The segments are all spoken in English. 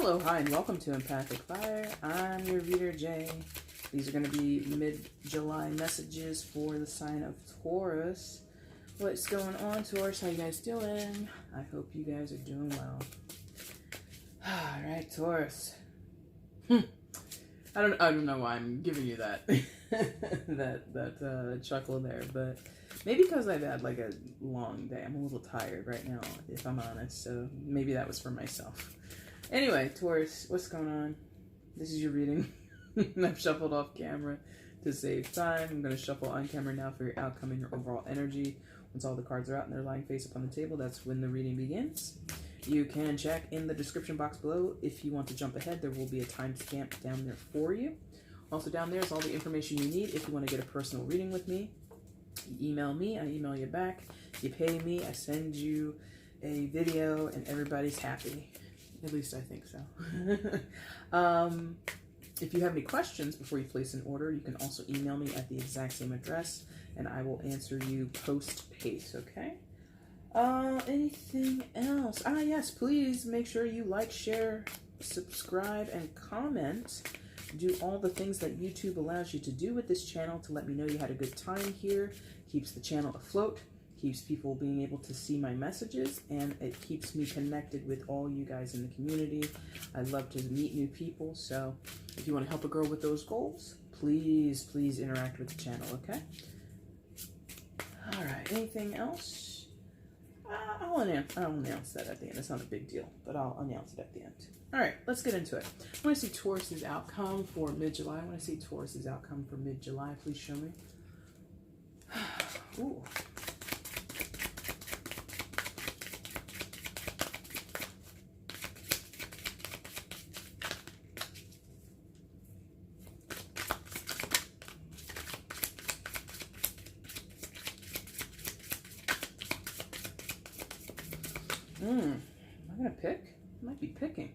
Hello, hi, and welcome to EmpathicFire. I'm your reader, Jay. These are going to be mid-July messages for the sign of Taurus. What's going on, Taurus? How you guys doing? I hope you guys are doing well. All right, Taurus. I don't know why I'm giving you that that chuckle there, but maybe because I've had like a long day. I'm a little tired right now, if I'm honest. So maybe that was for myself. Anyway, Taurus, what's going on? This is your reading. I've shuffled off camera to save time. I'm going to shuffle on camera now for your outcome and your overall energy. Once all the cards are out and they're lying face up on the table, that's when the reading begins. You can check in the description box below. If you want to jump ahead, there will be a timestamp down there for you. Also down there is all the information you need if you want to get a personal reading with me. You email me, I email you back. You pay me, I send you a video, and everybody's happy. At least I think so. If you have any questions before you place an order, you can also email me at the exact same address, and I will answer you post-haste, okay? Anything else? Yes, please make sure you like, share, subscribe, and comment. Do all the things that YouTube allows you to do with this channel to let me know you had a good time here. Keeps the channel afloat, keeps people being able to see my messages, and it keeps me connected with all you guys in the community. I love to meet new people, so if you want to help a girl with those goals, please interact with the channel, okay? All right, anything else? I'll announce that at the end. It's not a big deal, but I'll announce it at the end. All right, let's get into it. I want to see Taurus's outcome for mid-July. I want to see Taurus's outcome for mid-July. Please show me. Ooh. Am I gonna pick? I might be picking.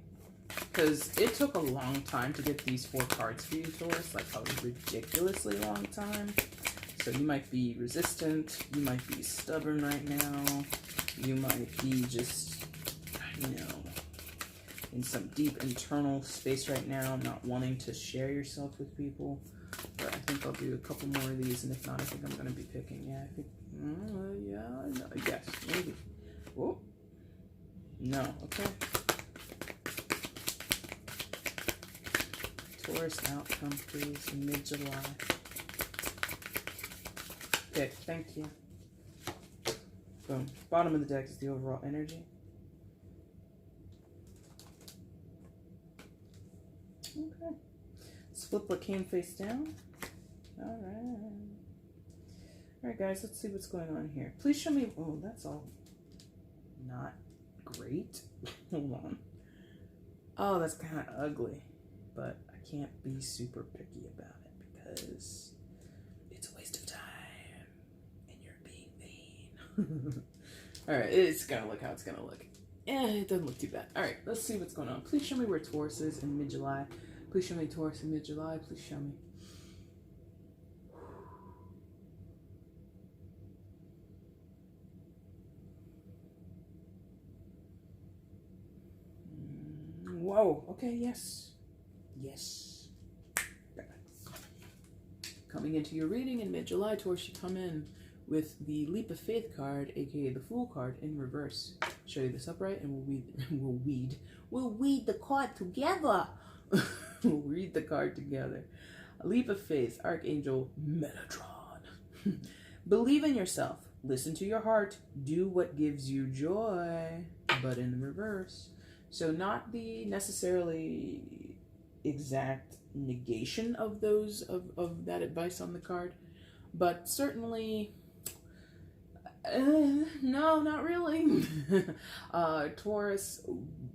Because it took a long time to get these 4 cards for you, Taurus. Like a ridiculously long time. So you might be resistant. You might be stubborn right now. You might be just, you know, in some deep internal space right now, not wanting to share yourself with people. But I think I'll do a couple more of these, and if not, I think I'm gonna be picking. Yeah, I think, yeah, no, yes, maybe. Oh. No, okay. Taurus outcome, please, in mid-July. Okay, thank you. Boom. Bottom of the deck is the overall energy. Okay. Let's flip what came face down. Alright. Alright, guys, let's see what's going on here. Please show me. Oh, that's all not great. Hold on. Oh, that's kind of ugly, but I can't be super picky about it because it's a waste of time and you're being vain. All right, it's gonna look how it's gonna look. Yeah, it doesn't look too bad. All right, let's see what's going on. Please show me where Taurus is in mid-July. Please show me Taurus in mid-July. Please show me. Whoa, okay, yes. Yes. Coming into your reading in mid-July, Taurus, you come in with the Leap of Faith card, aka the Fool card, in reverse. Show you this upright, and we'll weed the card together. We'll read the card together. A Leap of Faith, Archangel Metatron. Believe in yourself. Listen to your heart. Do what gives you joy, but in the reverse. So not the necessarily exact negation of those of that advice on the card, but certainly no, not really. Taurus,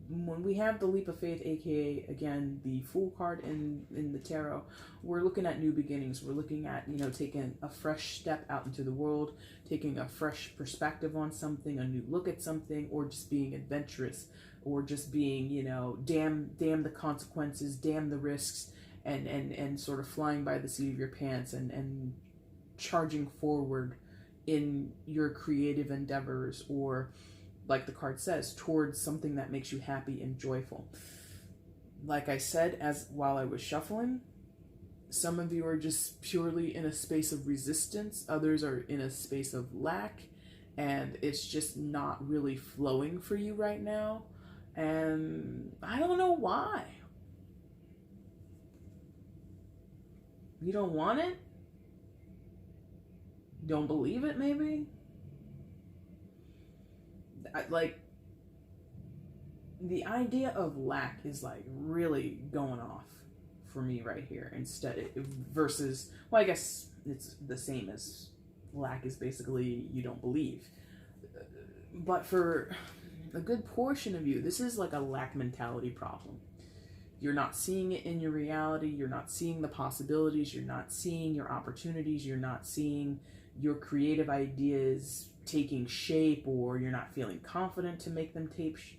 when we have the Leap of Faith, aka again the Fool card in the tarot, we're looking at new beginnings. We're looking at, you know, taking a fresh step out into the world, taking a fresh perspective on something, a new look at something, or just being adventurous, or just being, you know, damn the consequences, damn the risks, and sort of flying by the seat of your pants and charging forward in your creative endeavors, or like the card says, towards something that makes you happy and joyful. Like I said, while I was shuffling, some of you are just purely in a space of resistance, others are in a space of lack, and it's just not really flowing for you right now. And I don't know why. You don't want it? Don't believe it, maybe? Like, the idea of lack is like really going off for me right here versus, well, I guess it's the same as lack is basically you don't believe. But for a good portion of you, this is like a lack mentality problem. You're not seeing it in your reality. You're not seeing the possibilities. You're not seeing your opportunities. You're not seeing your creative ideas taking shape, or you're not feeling confident to make them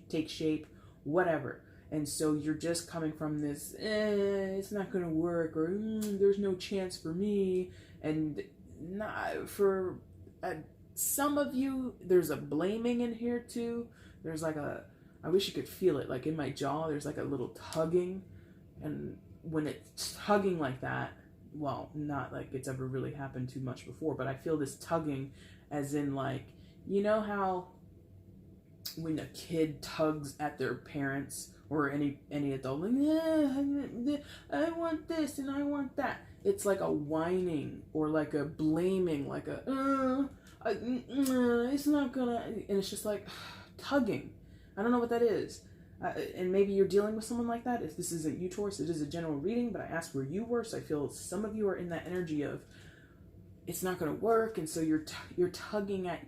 take shape, whatever. And so you're just coming from this, it's not going to work, or there's no chance for me. And not for some of you, there's a blaming in here too. There's like I wish you could feel it, like in my jaw, there's like a little tugging. And when it's tugging like that, well, not like it's ever really happened too much before, but I feel this tugging as in like, you know how when a kid tugs at their parents or any adult, like, I want this and I want that. It's like a whining or like a blaming, like it's not gonna, and it's just like tugging. I don't know what that is. And maybe you're dealing with someone like that. If this isn't you, Taurus, it is a general reading, but I asked where you were, so I feel some of you are in that energy of it's not going to work, and so you're tugging at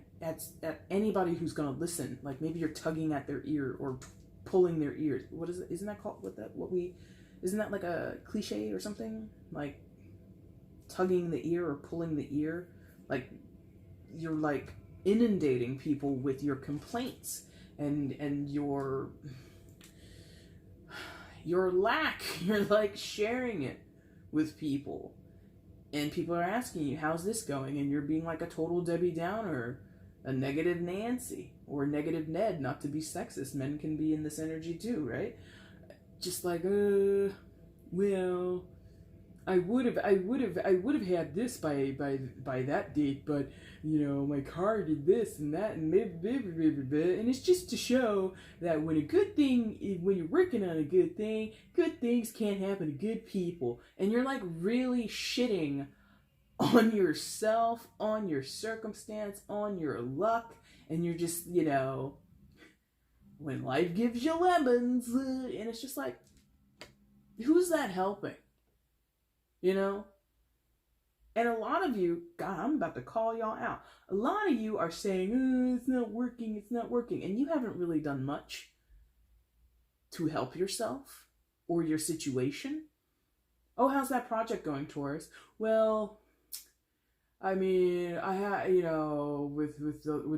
anybody who's going to listen. Like maybe you're tugging at their ear or pulling their ears. What is it? Isn't that called isn't that like a cliche or something? Like tugging the ear or pulling the ear? Like you're like inundating people with your complaints and your lack. You're like sharing it with people, and people are asking you, how's this going? And you're being like a total Debbie Downer, a negative Nancy, or negative Ned. Not to be sexist, men can be in this energy too, right? Just like, well, I would have had this by that date, but you know, my car did this and that and and it's just to show that when you're working on a good thing, good things can't happen to good people. And you're like really shitting on yourself, on your circumstance, on your luck, and you're just, you know, when life gives you lemons, and it's just like, who's that helping? You know? And a lot of you, God, I'm about to call y'all out. A lot of you are saying, it's not working, and you haven't really done much to help yourself or your situation. Oh, how's that project going, Taurus? Well, I mean, I had, you know, with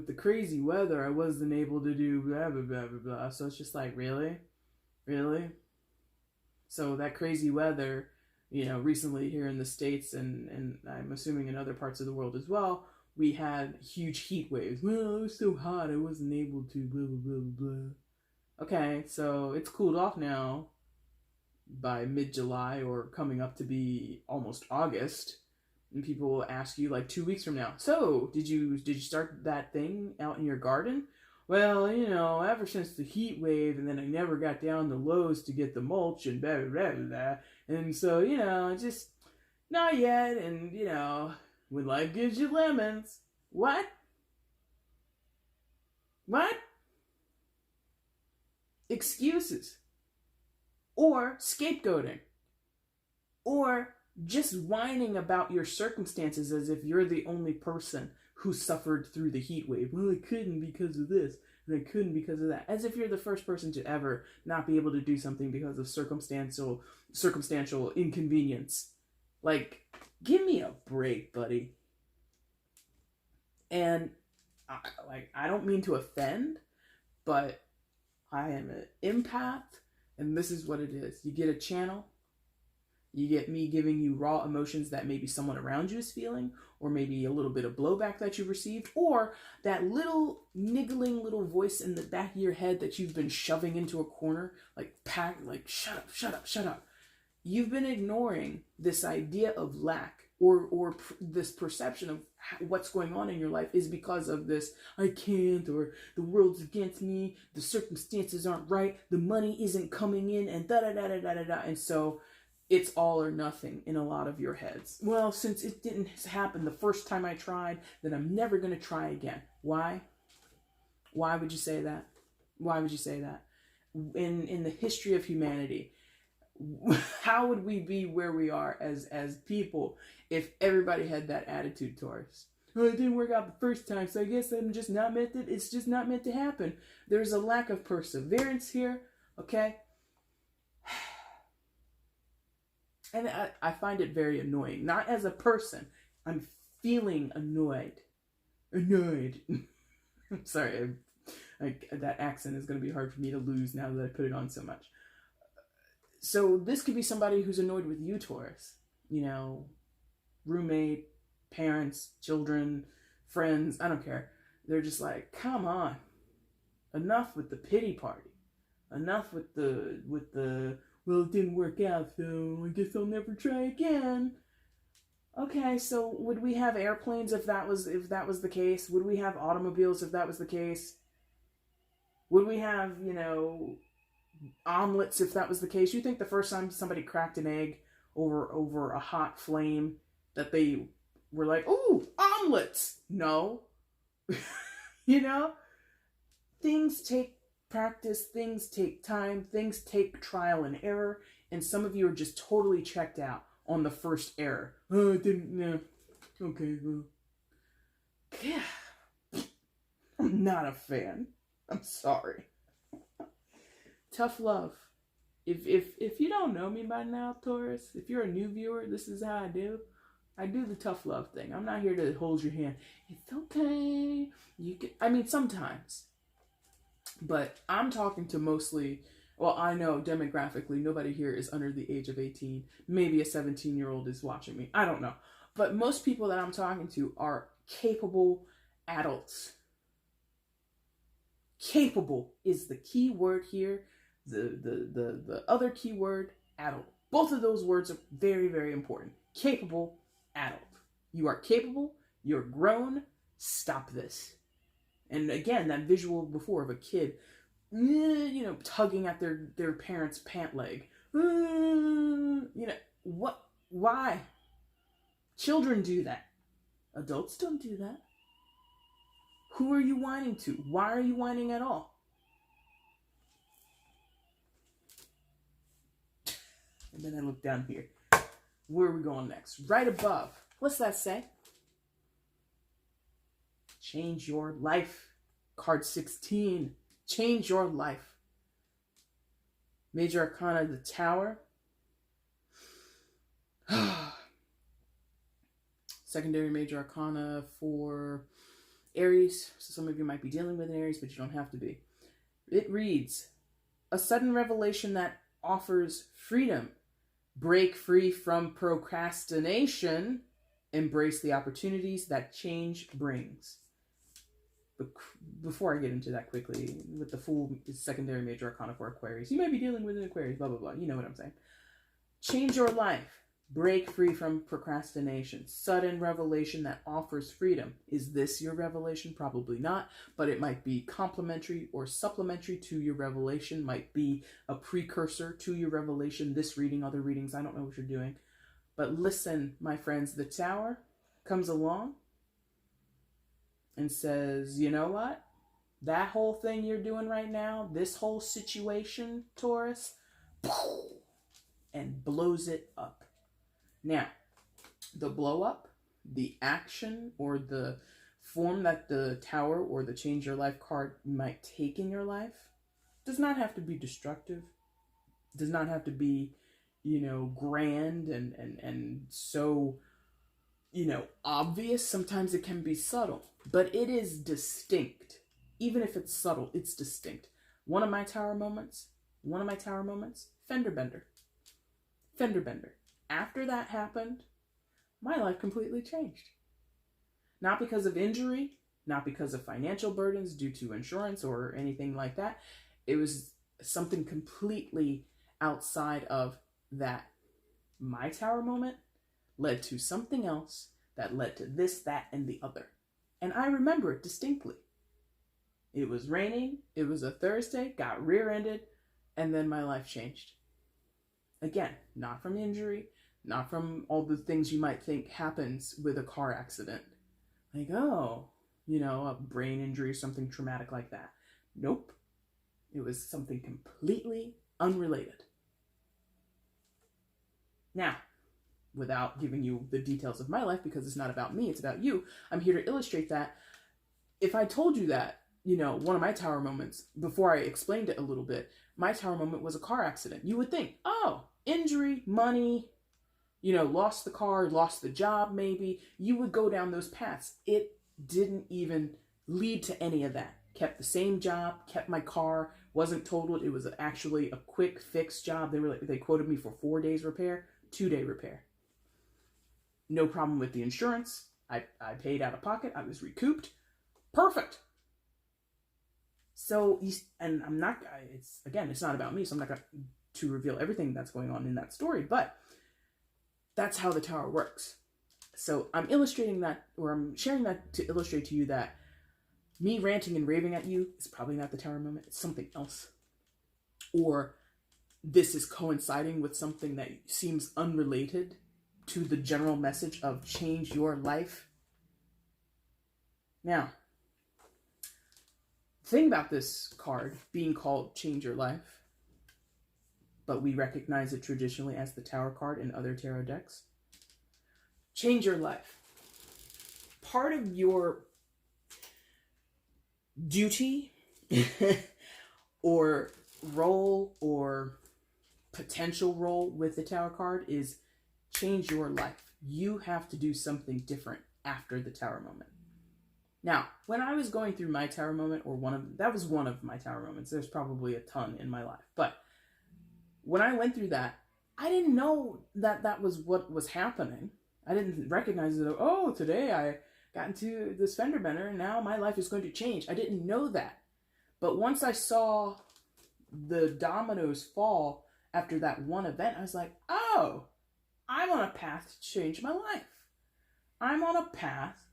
the crazy weather, I wasn't able to do blah, blah, blah, blah, blah. So it's just like, really? Really? So that crazy weather, you know, recently here in the States and I'm assuming in other parts of the world as well, we had huge heat waves. Well, it was so hot, I wasn't able to blah, blah, blah, blah. Okay, so it's cooled off now by mid-July or coming up to be almost August. And people will ask you like 2 weeks from now, so did you start that thing out in your garden? Well, you know, ever since the heat wave, and then I never got down to Lowe's to get the mulch and blah, blah, blah, blah. And so, you know, just not yet. And, you know, when life gives you lemons, what? Excuses. Or scapegoating. Or just whining about your circumstances as if you're the only person who suffered through the heat wave. Well, I couldn't because of this, and I couldn't because of that. As if you're the first person to ever not be able to do something because of circumstantial inconvenience. Like, give me a break, buddy. And I don't mean to offend, but I am an empath, and this is what it is. You get a channel, You get me giving you raw emotions that maybe someone around you is feeling, or maybe a little bit of blowback that you've received, or that little niggling little voice in the back of your head that you've been shoving into a corner, like shut up, shut up, shut up. You've been ignoring this idea of lack, or this perception of what's going on in your life is because of this, I can't, or the world's against me, the circumstances aren't right, the money isn't coming in, and da-da-da-da-da-da-da. And so it's all or nothing in a lot of your heads. Well, since it didn't happen the first time I tried, then I'm never going to try again. Why? Why would you say that? Why would you say that? In the history of humanity, how would we be where we are as people if everybody had that attitude towards us? Oh, it didn't work out the first time, so I guess it's just not meant to happen. There's a lack of perseverance here, okay? And I find it very annoying. Not as a person. I'm feeling annoyed. Annoyed. I'm sorry. That accent is going to be hard for me to lose now that I put it on so much. So this could be somebody who's annoyed with you, Taurus. You know, roommate, parents, children, friends, I don't care. They're just like, come on. Enough with the pity party. Enough with the well, it didn't work out, so I guess I'll never try again. Okay, so would we have airplanes if that was the case? Would we have automobiles if that was the case? Would we have, you know, omelets if that was the case? You think the first time somebody cracked an egg over a hot flame that they were like, ooh, omelets? No. You know? Things take practice, things take time, things take trial and error, and some of you are just totally checked out on the first error. Oh, it didn't, no. Okay, well. Yeah. I'm not a fan. I'm sorry. Tough love. If you don't know me by now, Taurus, if you're a new viewer, this is how I do. I do the tough love thing. I'm not here to hold your hand. It's okay. You can, I mean, sometimes. But I'm talking to mostly, well, I know demographically nobody here is under the age of 18. Maybe a 17-year-old is watching me. I don't know. But most people that I'm talking to are capable adults. Capable is the key word here. The other key word, adult. Both of those words are very, very important. Capable adult. You are capable. You're grown. Stop this. And again, that visual before of a kid, you know, tugging at their parents' pant leg. You know, what? Why? Children do that. Adults don't do that. Who are you whining to? Why are you whining at all? And then I look down here. Where are we going next? Right above. What's that say? Change your life. Card 16. Change your life. Major Arcana, the Tower. Secondary Major Arcana for Aries. So some of you might be dealing with an Aries, but you don't have to be. It reads, a sudden revelation that offers freedom. Break free from procrastination. Embrace the opportunities that change brings. But before I get into that quickly, with the Fool is secondary major arcana for Aquarius. You might be dealing with an Aquarius, blah, blah, blah. You know what I'm saying. Change your life. Break free from procrastination. Sudden revelation that offers freedom. Is this your revelation? Probably not, but it might be complementary or supplementary to your revelation. Might be a precursor to your revelation. This reading, other readings, I don't know what you're doing. But listen, my friends, the Tower comes along and says, you know what? That whole thing you're doing right now, this whole situation, Taurus, and blows it up. Now, the blow up, the action, or the form that the Tower or the Change Your Life card might take in your life does not have to be destructive, does not have to be, you know, grand and so, you know, obvious. Sometimes it can be subtle, but it is distinct. Even if it's subtle, it's distinct. One of my tower moments, fender bender. Fender bender. After that happened, my life completely changed. Not because of injury, not because of financial burdens due to insurance or anything like that. It was something completely outside of that. My tower moment led to something else that led to this, that, and the other. And I remember it distinctly. It was raining, it was a Thursday, got rear-ended, and then my life changed. Again, not from injury, not from all the things you might think happens with a car accident. Like, oh, a brain injury or something traumatic like that. Nope. It was something completely unrelated. Now, without giving you the details of my life, because it's not about me, it's about you, I'm here to illustrate that. If I told you that, one of my tower moments, before I explained it a little bit, my tower moment was a car accident. You would think, oh, injury, money, lost the car, lost the job maybe. You would go down those paths. It didn't even lead to any of that. Kept the same job, kept my car, wasn't totaled. It was actually a quick fix job. They quoted me for 4 days repair, 2-day repair. No problem with the insurance. I paid out of pocket. I was recouped. Perfect. So, and it's not about me, so I'm not going to reveal everything that's going on in that story, but that's how the tower works. So I'm illustrating that, or I'm sharing that to illustrate to you that me ranting and raving at you is probably not the tower moment. It's something else. Or this is coinciding with something that seems unrelated to the general message of change your life. Now, the thing about this card being called Change Your Life, but we recognize it traditionally as the Tower card in other tarot decks. Change your life. Part of your duty or role or potential role with the Tower card is change your life. You have to do something different after the Tower moment. Now, when I was going through my Tower moment, that was one of my Tower moments. There's probably a ton in my life. But when I went through that, I didn't know that was what was happening. I didn't recognize it. Oh, today I got into this fender bender and now my life is going to change. I didn't know that. But once I saw the dominoes fall after that one event, I was like, oh, I'm on a path to change my life. I'm on a path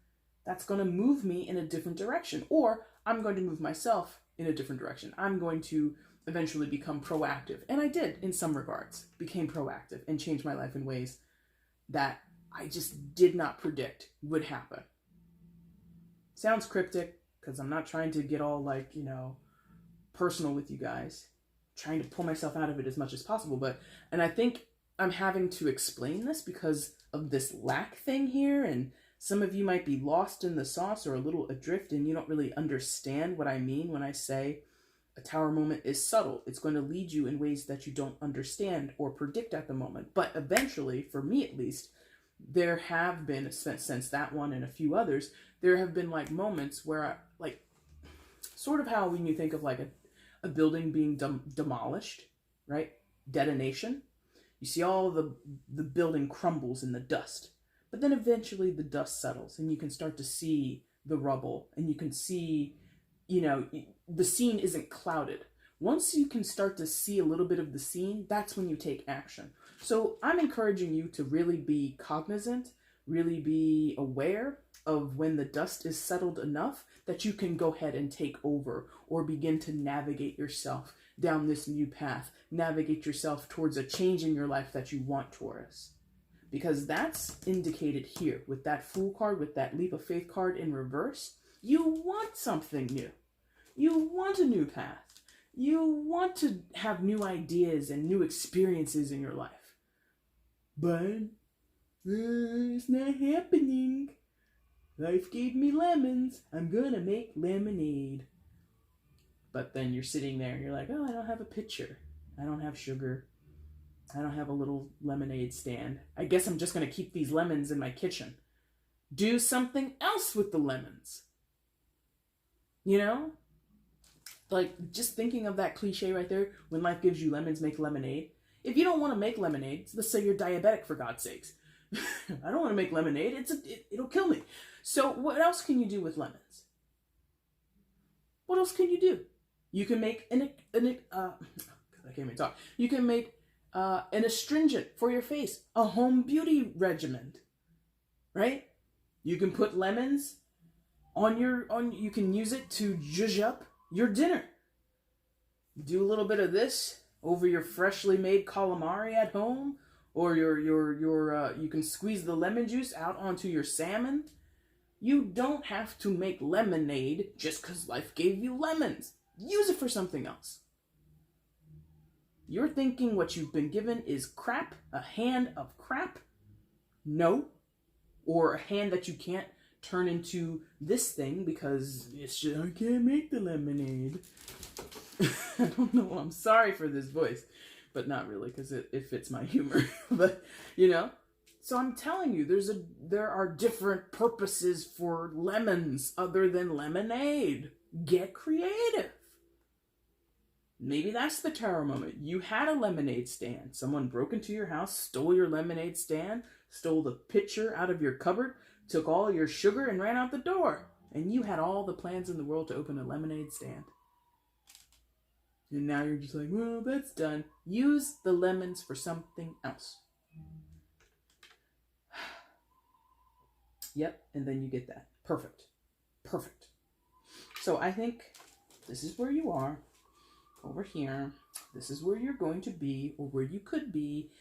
that's going to move me in a different direction, or I'm going to move myself in a different direction. I'm going to eventually become proactive. And I did, in some regards, became proactive and changed my life in ways that I just did not predict would happen. Sounds cryptic, because I'm not trying to get all personal with you guys. Trying to pull myself out of it as much as possible. And I think I'm having to explain this because of this lack thing here, and some of you might be lost in the sauce or a little adrift and you don't really understand what I mean when I say a Tower moment is subtle. It's going to lead you in ways that you don't understand or predict at the moment. But eventually, for me at least, there have been, since that one and a few others, there have been moments where sort of how when you think of a building being demolished, right? Detonation. You see all the building crumbles in the dust. But then eventually the dust settles and you can start to see the rubble and you can see, the scene isn't clouded. Once you can start to see a little bit of the scene, that's when you take action. So I'm encouraging you to really be cognizant, really be aware of when the dust is settled enough that you can go ahead and take over or begin to navigate yourself down this new path, navigate yourself towards a change in your life that you want, Taurus. Because that's indicated here with that Fool card, with that Leap of Faith card in reverse. You want something new. You want a new path. You want to have new ideas and new experiences in your life. But it's not happening. Life gave me lemons. I'm gonna make lemonade. But then you're sitting there and you're like, oh, I don't have a pitcher. I don't have sugar. I don't have a little lemonade stand. I guess I'm just going to keep these lemons in my kitchen. Do something else with the lemons. Just thinking of that cliche right there, when life gives you lemons, make lemonade. If you don't want to make lemonade, let's say you're diabetic, for God's sakes. I don't want to make lemonade. It'll kill me. So what else can you do with lemons? What else can you do? You can make I can't even talk. You can make an astringent for your face, a home beauty regimen, right? You can put lemons you can use it to zhuzh up your dinner. Do a little bit of this over your freshly made calamari at home, or you can squeeze the lemon juice out onto your salmon. You don't have to make lemonade just because life gave you lemons. Use it for something else. You're thinking what you've been given is crap, a hand of crap? No. Or a hand that you can't turn into this thing because I can't make the lemonade. I don't know. I'm sorry for this voice, but not really, because it fits my humor. But, so I'm telling you, there are different purposes for lemons other than lemonade. Get creative. Maybe that's the tarot moment. You had a lemonade stand. Someone broke into your house, stole your lemonade stand, stole the pitcher out of your cupboard, took all your sugar, and ran out the door. And you had all the plans in the world to open a lemonade stand. And now you're just like, well, that's done. Use the lemons for something else. Yep, and then you get that. Perfect. Perfect. So I think this is where you are. Over here. This is where you're going to be, or where you could be,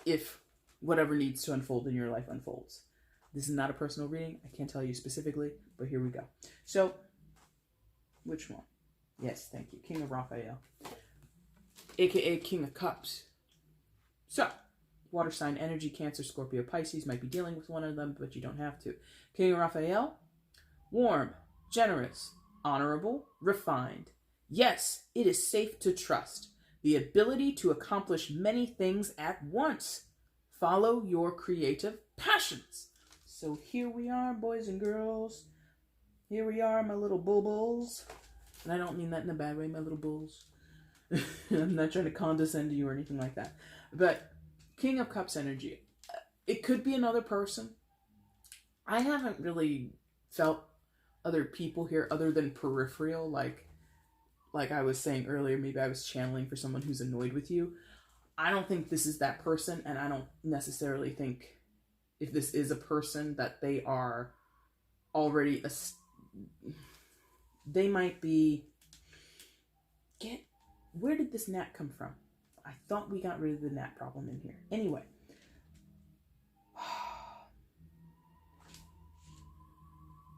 if whatever needs to unfold in your life unfolds. This is not a personal reading. I can't tell you specifically, but here we go. So, which one? Yes, thank you. King of Raphael, aka King of Cups. So, water sign energy, Cancer, Scorpio, Pisces, might be dealing with one of them, but you don't have to. King of Raphael, warm, generous, honorable, refined. Yes, it is safe to trust. The ability to accomplish many things at once. Follow your creative passions. So here we are, boys and girls. Here we are, my little bulls. And I don't mean that in a bad way, my little bulls. I'm not trying to condescend to you or anything like that. But King of Cups energy. It could be another person. I haven't really felt other people here other than peripheral, like I was saying earlier, maybe I was channeling for someone who's annoyed with you. I don't think this is that person, and I don't necessarily think if this is a person that they are already they might be where did this gnat come from? I thought we got rid of the gnat problem in here. Anyway.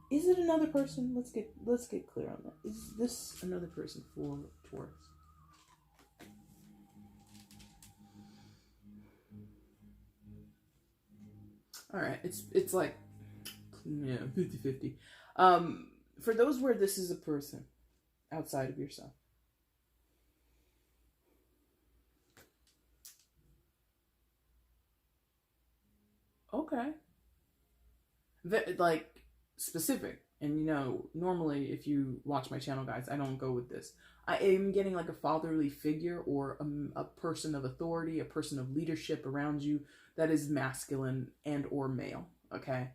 Is it another person? Let's get clear on that. Is this another person for Taurus? All right, it's like 50-50. For those where this is a person outside of yourself. Okay. Specific. And normally if you watch my channel, guys, I don't go with this. I am getting like a fatherly figure or a person of authority, a person of leadership around you that is masculine and or male, okay?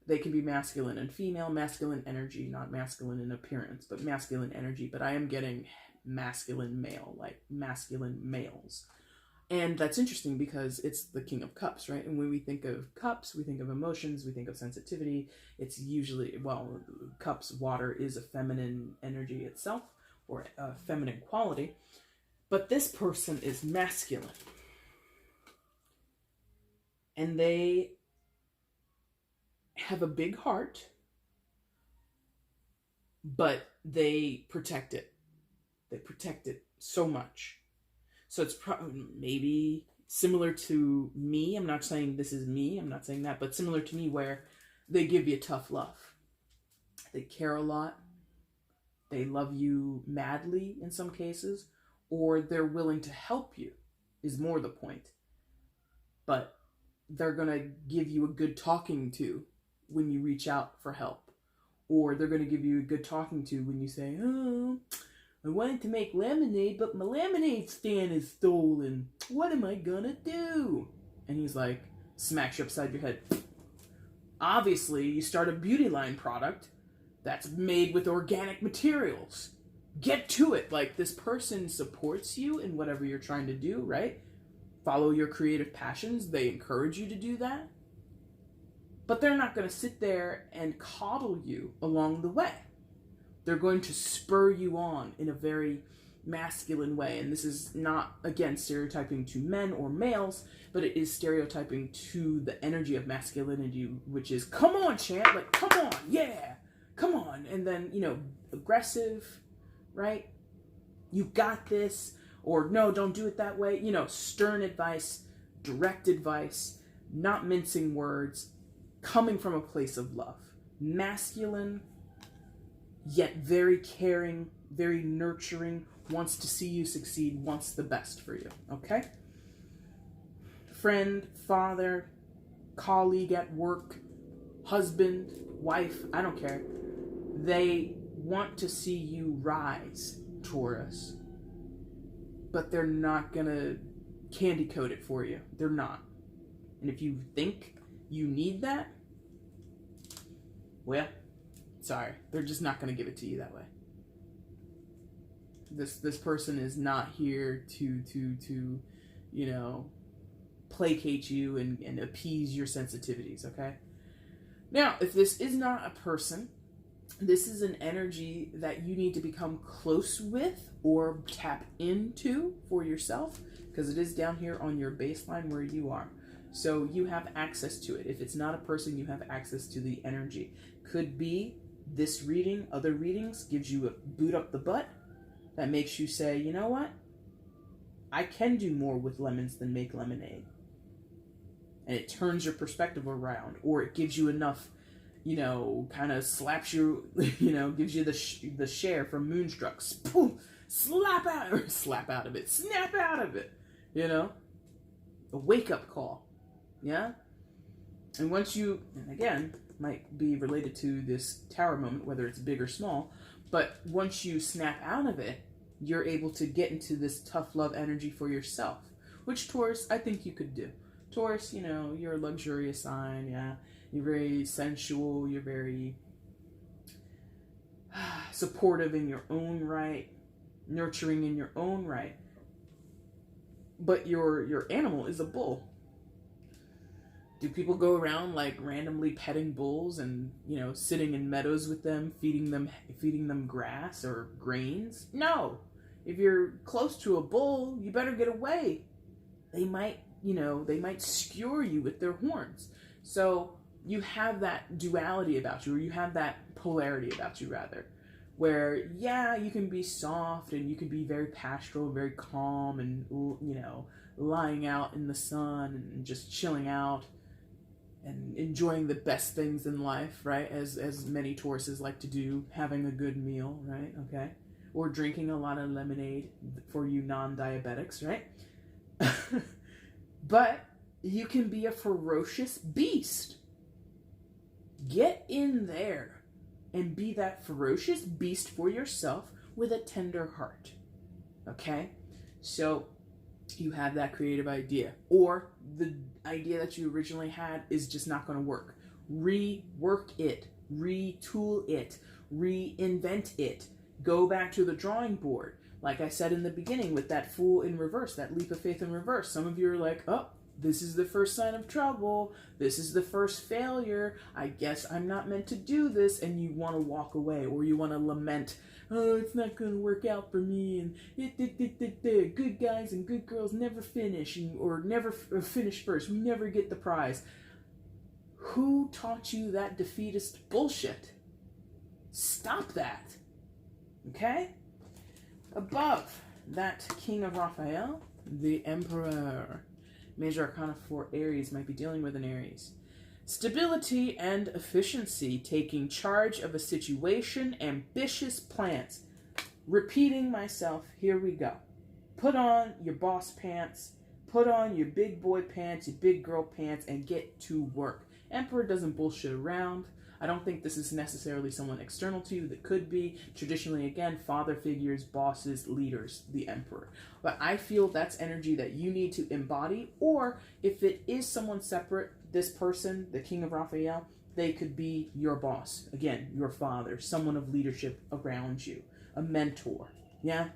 They can be masculine and female, masculine energy, not masculine in appearance, but masculine energy. But I am getting masculine male, like masculine males. And that's interesting because it's the King of Cups, right? And when we think of cups, we think of emotions, we think of sensitivity. It's usually, cups, water is a feminine energy itself, or a feminine quality. But this person is masculine. And they have a big heart, but they protect it. They protect it so much. So it's probably maybe similar to me. I'm not saying this is me. I'm not saying that. But similar to me where they give you tough love. They care a lot. They love you madly in some cases. Or they're willing to help you is more the point. But they're going to give you a good talking to when you reach out for help. Or they're going to give you a good talking to when you say, oh, I wanted to make lemonade, but my lemonade stand is stolen. What am I gonna do? And he's like, smacks you upside your head. Obviously, you start a beauty line product that's made with organic materials. Get to it. Like, this person supports you in whatever you're trying to do, right? Follow your creative passions. They encourage you to do that. But they're not going to sit there and coddle you along the way. They're going to spur you on in a very masculine way. And this is not, again, stereotyping to men or males, but it is stereotyping to the energy of masculinity, which is, come on, champ, like, come on, yeah, come on. And then, you know, aggressive, right? You got this, or no, don't do it that way. You know, stern advice, direct advice, not mincing words, coming from a place of love. Masculine, yet very caring, very nurturing, wants to see you succeed, wants the best for you, okay? Friend, father, colleague at work, husband, wife, I don't care. They want to see you rise, Taurus. But they're not gonna candy coat it for you. They're not. And if you think you need that, well, sorry. They're just not gonna give it to you that way. This person is not here to you know, placate you and appease your sensitivities, okay? Now, if this is not a person, this is an energy that you need to become close with or tap into for yourself, because it is down here on your baseline where you are. So you have access to it. If it's not a person, you have access to the energy. Could be this reading, other readings, gives you a boot up the butt that makes you say, you know what? I can do more with lemons than make lemonade. And it turns your perspective around, or it gives you enough, you know, kind of slaps you, you know, gives you the share from Moonstruck. Boom, slap out of it, snap out of it, you know? A wake-up call, yeah? And once you, and again, might be related to this tower moment, whether it's big or small, but once you snap out of it, you're able to get into this tough love energy for yourself, which Taurus, I think you could do. Taurus, you know, you're a luxurious sign, yeah. You're very sensual, you're very supportive in your own right, nurturing in your own right. But your animal is a bull. Do people go around like randomly petting bulls and, you know, sitting in meadows with them, feeding them grass or grains? No. If you're close to a bull, you better get away. They might, you know, they might skewer you with their horns. So you have that duality about you, or you have that polarity about you, rather, where, yeah, you can be soft and you can be very pastoral, very calm, and, you know, lying out in the sun and just chilling out and enjoying the best things in life, right? As many Tauruses like to do, having a good meal, right? Okay. Or drinking a lot of lemonade for you non-diabetics, right? But you can be a ferocious beast. Get in there and be that ferocious beast for yourself with a tender heart. Okay? So you have that creative idea, or the idea that you originally had is just not going to work. Rework it, retool it, reinvent it. Go back to the drawing board. Like I said in the beginning with that Fool in reverse, that leap of faith in reverse. Some of you are like, oh, this is the first sign of trouble. This is the first failure. I guess I'm not meant to do this. And you want to walk away, or you want to lament, oh, it's not going to work out for me. And good guys and good girls never finish, or never finish first. We never get the prize. Who taught you that defeatist bullshit? Stop that. Okay? Above that King of Raphael, the Emperor. Major Arcana for Aries, might be dealing with an Aries. Stability and efficiency, taking charge of a situation, ambitious plans. Repeating myself, here we go. Put on your boss pants, put on your big boy pants, your big girl pants, and get to work. Emperor doesn't bullshit around. I don't think this is necessarily someone external to you. That could be. Traditionally, again, father figures, bosses, leaders, the Emperor. But I feel that's energy that you need to embody. Or if it is someone separate, this person, the King of Raphael, they could be your boss. Again, your father, someone of leadership around you, a mentor. Yeah?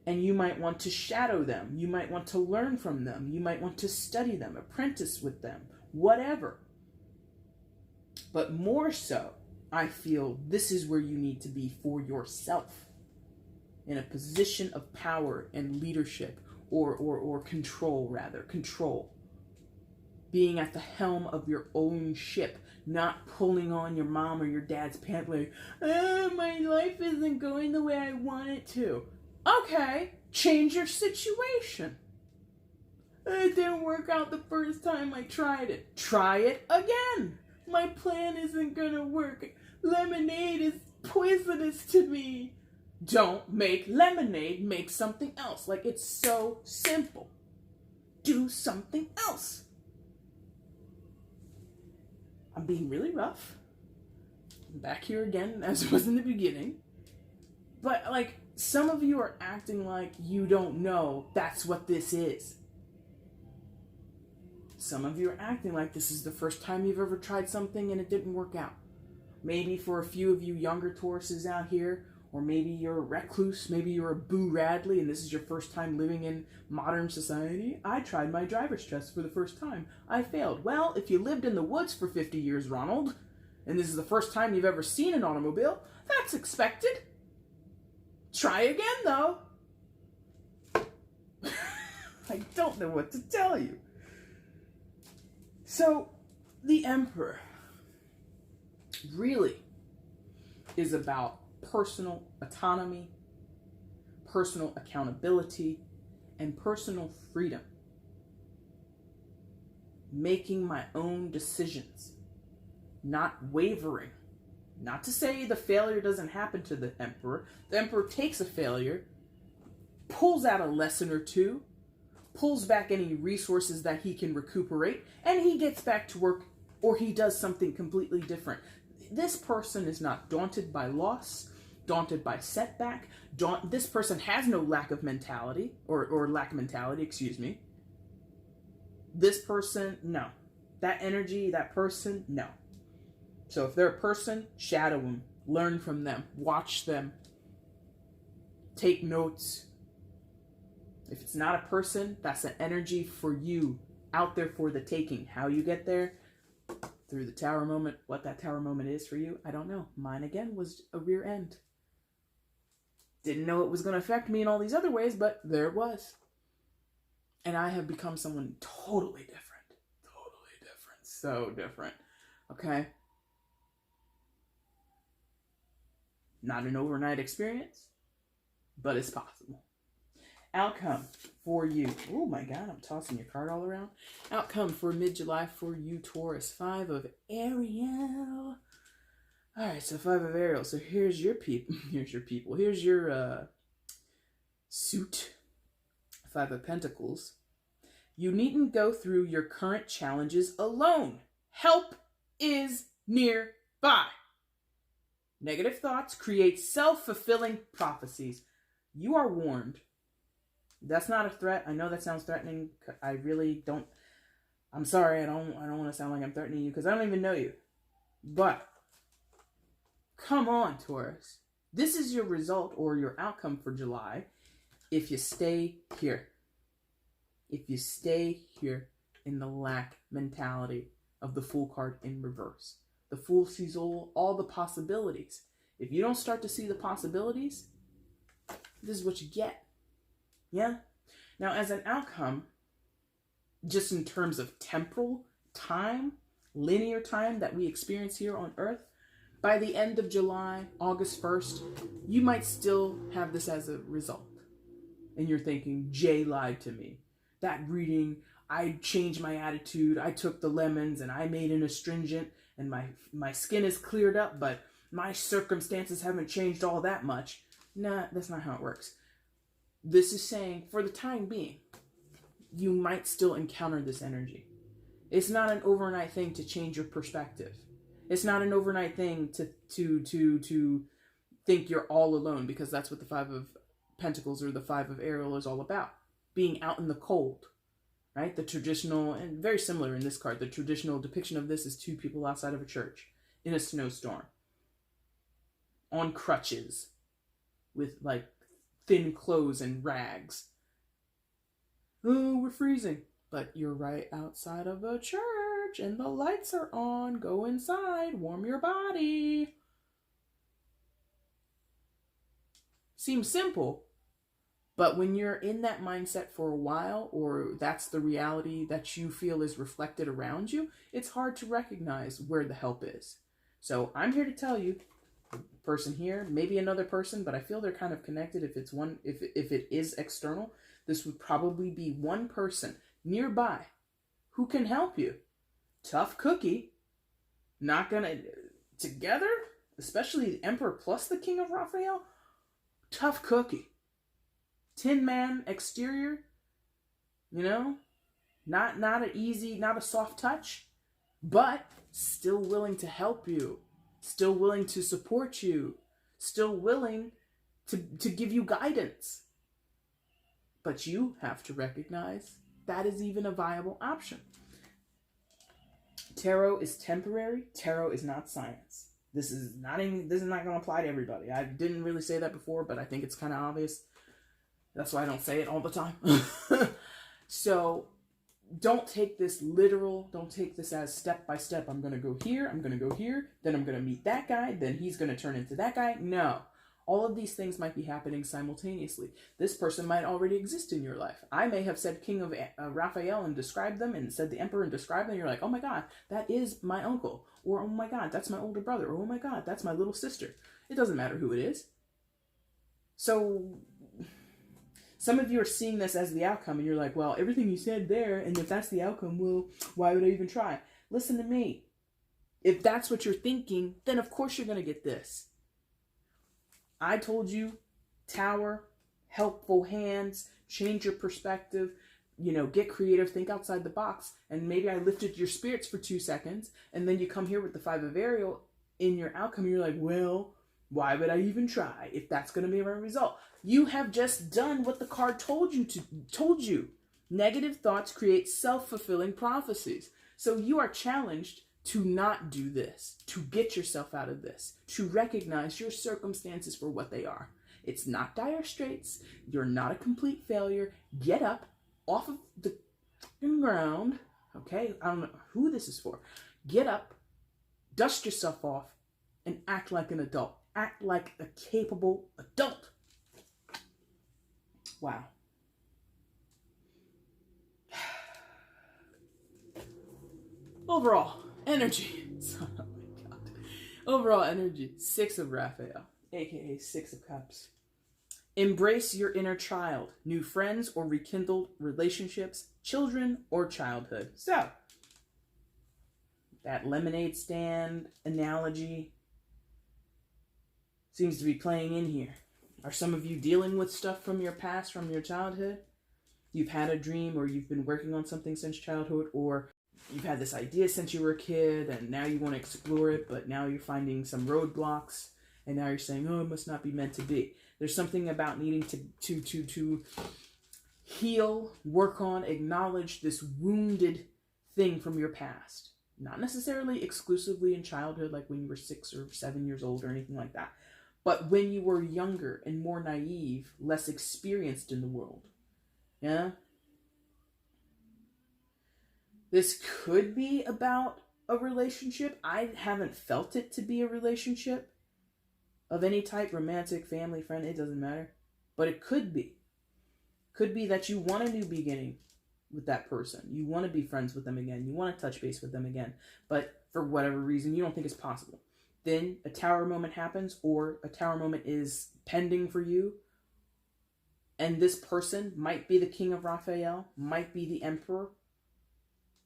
And you might want to shadow them. You might want to learn from them. You might want to study them, apprentice with them, whatever. But more so, I feel this is where you need to be for yourself. In a position of power and leadership, or control, rather. Control. Being at the helm of your own ship, not pulling on your mom or your dad's pants like, my life isn't going the way I want it to. Okay, change your situation. It didn't work out the first time I tried it. Try it again. My plan isn't gonna work. Lemonade is poisonous to me. Don't make lemonade, make something else. Like, it's so simple. Do something else. I'm being really rough. I'm back here again, as it was in the beginning. But, like, some of you are acting like you don't know that's what this is. Some of you are acting like this is the first time you've ever tried something and it didn't work out. Maybe for a few of you younger Tauruses out here, or maybe you're a recluse, maybe you're a Boo Radley and this is your first time living in modern society. I tried my driver's test for the first time. I failed. Well, if you lived in the woods for 50 years, Ronald, and this is the first time you've ever seen an automobile, that's expected. Try again, though. I don't know what to tell you. So, the Emperor really is about personal autonomy, personal accountability, and personal freedom. Making my own decisions, not wavering. Not to say the failure doesn't happen to the Emperor. The Emperor takes a failure, pulls out a lesson or two, pulls back any resources that he can recuperate, and he gets back to work, or he does something completely different. This person is not daunted by loss, daunted by setback. This person has no lack of mentality, or lack of mentality, excuse me. This person, no. That energy, that person, no. So if they're a person, shadow them, learn from them, watch them, take notes. If it's not a person, that's an energy for you, out there for the taking. How you get there? Through the tower moment. What that tower moment is for you, I don't know. Mine, again, was a rear end. Didn't know it was going to affect me in all these other ways, but there it was. And I have become someone totally different. Totally different. So different. Okay? Not an overnight experience, but it's possible. Outcome for you. Oh my God, I'm tossing your card all around. Outcome for mid-July for you, Taurus. 5 of Ariel. All right, so 5 of Ariel. So here's your people. Here's your people. Here's your suit. 5 of Pentacles. You needn't go through your current challenges alone. Help is nearby. Negative thoughts create self-fulfilling prophecies. You are warned. That's not a threat. I know that sounds threatening. I really don't. I'm sorry. I don't want to sound like I'm threatening you because I don't even know you. But come on, Taurus. This is your result or your outcome for July if you stay here. If you stay here in the lack mentality of the Fool card in reverse. The Fool sees all the possibilities. If you don't start to see the possibilities, this is what you get. Yeah? Now, as an outcome, just in terms of temporal time, linear time that we experience here on Earth, by the end of July, August 1st, you might still have this as a result. And you're thinking, Jay lied to me. That reading, I changed my attitude, I took the lemons and I made an astringent and my skin is cleared up, but my circumstances haven't changed all that much. Nah, that's not how it works. This is saying, for the time being, you might still encounter this energy. It's not an overnight thing to change your perspective. It's not an overnight thing to think you're all alone, because that's what the Five of Pentacles or the Five of Ariel is all about. Being out in the cold, right? The traditional, and very similar in this card, the traditional depiction of this is two people outside of a church in a snowstorm, on crutches, with like thin clothes and rags. Oh, we're freezing. But you're right outside of a church and the lights are on. Go inside, warm your body. Seems simple, but when you're in that mindset for a while, or that's the reality that you feel is reflected around you, it's hard to recognize where the help is. So I'm here to tell you, person here, maybe another person, but I feel they're kind of connected. If it's one, if it is external, this would probably be one person nearby who can help you. Tough cookie, not gonna, together, especially the Emperor plus the King of Raphael, tough cookie. Tin Man exterior, you know, not an easy, not a soft touch, but still willing to help you, still willing to support you, still willing to give you guidance. But you have to recognize that is even a viable option. Tarot is temporary. Tarot is not science. This is not going to apply to everybody. I didn't really say that before, but I think it's kind of obvious. That's why I don't say it all the time. So don't take this literal. Don't take this as step by step. I'm going to go here. I'm going to go here. Then I'm going to meet that guy. Then he's going to turn into that guy. No. All of these things might be happening simultaneously. This person might already exist in your life. I may have said King of Raphael and described them, and said the Emperor and described them. You're like, oh my God, that is my uncle. Or, oh my God, that's my older brother. Or, oh my God, that's my little sister. It doesn't matter who it is. So some of you are seeing this as the outcome, and you're like, well, everything you said there, and if that's the outcome, well, why would I even try? Listen to me. If that's what you're thinking, then of course you're going to get this. I told you, Tower, helpful hands, change your perspective, get creative, think outside the box. And maybe I lifted your spirits for 2 seconds, and then you come here with the Five of Ariel in your outcome. You're like, well, why would I even try if that's going to be my result? You have just done what the card told you. Negative thoughts create self-fulfilling prophecies. So you are challenged to not do this, to get yourself out of this, to recognize your circumstances for what they are. It's not dire straits. You're not a complete failure. Get up off of the ground. Okay, I don't know who this is for. Get up, dust yourself off, and act like an adult. Act like a capable adult. Wow. Overall energy. Oh my God. Overall energy. 6 of Raphael, aka 6 of Cups. Embrace your inner child. New friends or rekindled relationships. Children or childhood. So, that lemonade stand analogy seems to be playing in here. Are some of you dealing with stuff from your past, from your childhood? You've had a dream, or you've been working on something since childhood, or you've had this idea since you were a kid, and now you want to explore it, but now you're finding some roadblocks, and now you're saying, oh, it must not be meant to be. There's something about needing to heal, work on, acknowledge this wounded thing from your past. Not necessarily exclusively in childhood, like when you were 6 or 7 years old or anything like that, but when you were younger and more naive, less experienced in the world. Yeah? This could be about a relationship. I haven't felt it to be a relationship of any type, romantic, family, friend, it doesn't matter. But it could be. Could be that you want a new beginning with that person. You want to be friends with them again. You want to touch base with them again. But for whatever reason, you don't think it's possible. Then a tower moment happens, or a tower moment is pending for you. And this person might be the King of Raphael, might be the Emperor.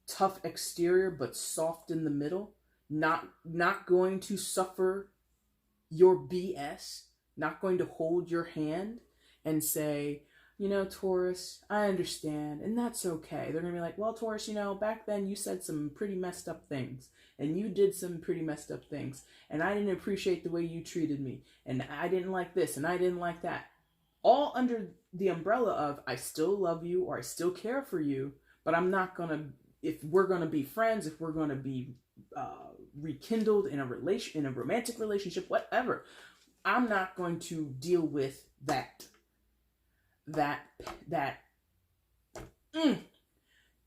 Tough exterior, but soft in the middle. Not going to suffer your BS. Not going to hold your hand and say, you know, Taurus, I understand, and that's okay. They're going to be like, well, Taurus, you know, back then you said some pretty messed up things, and you did some pretty messed up things, and I didn't appreciate the way you treated me, and I didn't like this, and I didn't like that. All under the umbrella of, I still love you, or I still care for you, but I'm not going to, if we're going to be friends, if we're going to be rekindled in a romantic relationship, whatever, I'm not going to deal with that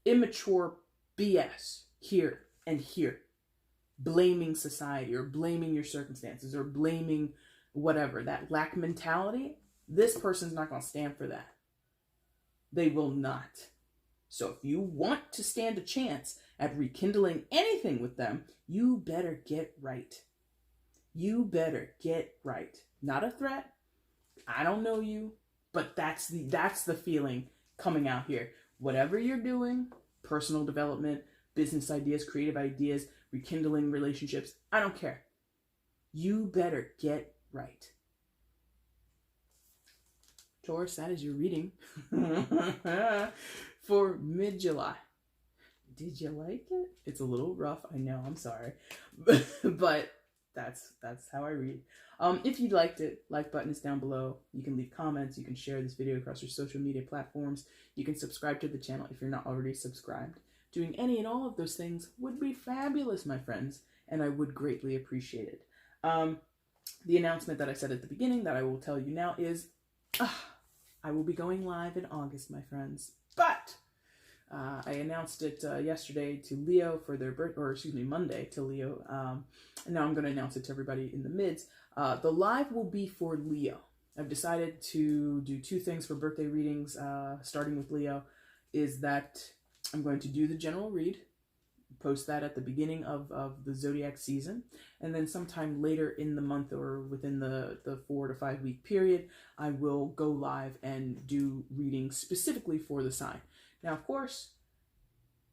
immature BS here and here, blaming society or blaming your circumstances or blaming whatever, that lack mentality. This person's not going to stand for that. They will not. So if you want to stand a chance at rekindling anything with them, you better get right. You better get right. Not a threat. I don't know you. But that's the feeling coming out here. Whatever you're doing, personal development, business ideas, creative ideas, rekindling relationships, I don't care. You better get right. Taurus, that is your reading for mid-July. Did you like it? It's a little rough, I know, I'm sorry. But that's how I read. If you liked it, like button is down below. You can leave comments. You can share this video across your social media platforms. You can subscribe to the channel if you're not already subscribed. Doing any and all of those things would be fabulous, my friends, and I would greatly appreciate it. The announcement that I said at the beginning that I will tell you now is I will be going live in August, my friends. But I announced it yesterday to Leo for their Monday to Leo. And now I'm going to announce it to everybody in the mids. The live will be for Leo. I've decided to do two things for birthday readings, starting with Leo, is that I'm going to do the general read, post that at the beginning of the zodiac season, and then sometime later in the month or within the 4 to 5 week period, I will go live and do readings specifically for the sign. Now, of course,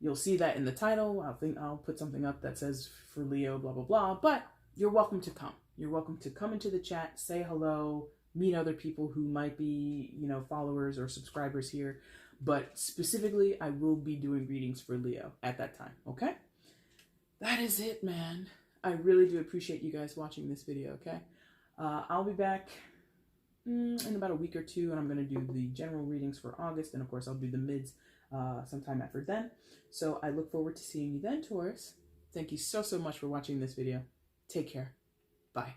you'll see that in the title. I'll put something up that says for Leo, blah, blah, blah, but you're welcome to come. You're welcome to come into the chat, say hello, meet other people who might be, you know, followers or subscribers here. But specifically, I will be doing readings for Leo at that time, okay? That is it, man. I really do appreciate you guys watching this video, okay? I'll be back in about a week or two, and I'm going to do the general readings for August, and of course, I'll do the mids sometime after then. So I look forward to seeing you then, Taurus. Thank you so much for watching this video. Take care. Bye.